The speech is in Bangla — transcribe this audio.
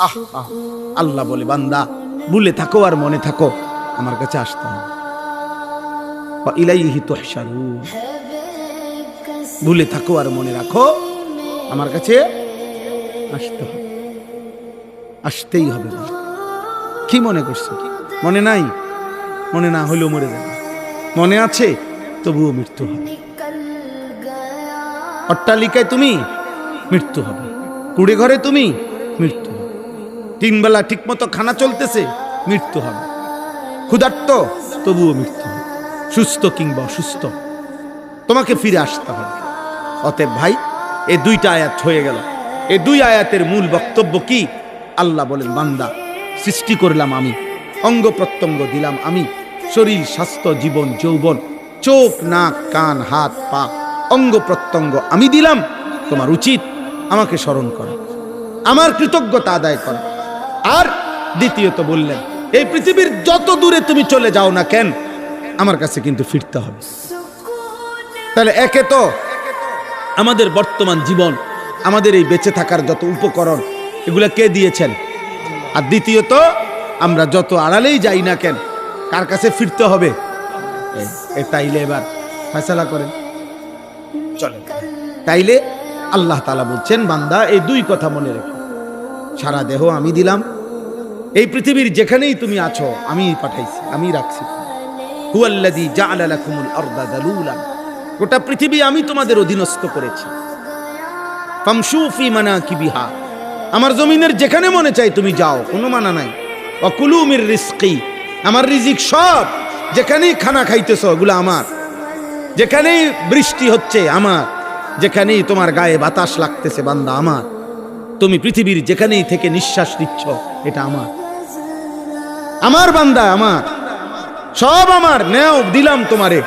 আহ আহ আল্লাহ বলে, বান্দা ভুলে থাকো আর মনে থাকো, আমার কাছে আসতে হবে। ইলাইহি তুহশারুন, ভুলে থাকো আর মনে রাখো, আমার কাছে আসতে হবে, আসতেই হবে। কি মনে করছো? মনে নাই? মনে না হলেও মরে যাবে। মনে আছে তবুও মৃত্যু হবে। অট্টালিকায় তুমি, মৃত্যু হবে। কুড়ে ঘরে তুমি, মৃত্যু হবে। 3 বেলা ঠিক মতো খানা চলতেছে, মৃত্যু হবে। ক্ষুধার্ত, তবুও মৃত্যু হবে। সুস্থ কিংবা অসুস্থ, তোমাকে ফিরে আসতে হবে। অতএব ভাই, এই 2টা আয়াত হয়ে গেল। এই 2 আয়াতের মূল বক্তব্য কি? আল্লাহ বলেন, বান্দা সৃষ্টি করলাম আমি, অঙ্গ প্রত্যঙ্গ দিলাম আমি, শরীর, স্বাস্থ্য, জীবন, যৌবন, চোখ, নাক, কান, হাত, পা, অঙ্গ প্রত্যঙ্গ আমি দিলাম। তোমার উচিত আমাকে স্মরণ করা, আমার কৃতজ্ঞতা আদায় করা। আর দ্বিতীয়ত বললেন, এই পৃথিবীর যত দূরে তুমি চলে যাও না কেন, আমার কাছে কিন্তু ফিরতে হবে। তাহলে একে তো আমাদের বর্তমান জীবন, আমাদের এই বেঁচে থাকার যত উপকরণ, এগুলা কে দিয়েছেন? আর দ্বিতীয়ত, আমরা যত আড়ালেই যাই না কেন, কার কাছে ফিরতে হবে? তাইলে এবার ফয়সালা করেন, চলে। তাইলে আল্লাহ তাআলা বলছেন, বান্দা এই 2 কথা মনে রেখো। সারা দেহ আমি দিলাম, এই পৃথিবীর যেখানেই তুমি আছো আমি পাঠাইছি, আমি রাখছি। হুয়াল্লাযী জাআলা লাকুমুল আরদা যালুলান, গোটা পৃথিবী আমি তোমাদের অধীনস্থ করেছি। ফামশু ফি মানাকিবিহা, আমার জমিনের যেখানে মনে চাই তুমি যাও, কোনো মানা নাই। ওয়া কুলু মির রিজকি, আমার রিজিক সব, যেখানেই খানা খাইতেছো ওগুলো আমার, যেখানেই বৃষ্টি হচ্ছে আমার, যেখানেই তোমার গায়ে বাতাস লাগতেছে বান্দা আমার, তুমি পৃথিবীর যেখানেই থেকে নিঃশ্বাস নিচ্ছ এটা আমার, আমার বান্দা আমার, সব আমার। নেও, দিলাম তোমারে,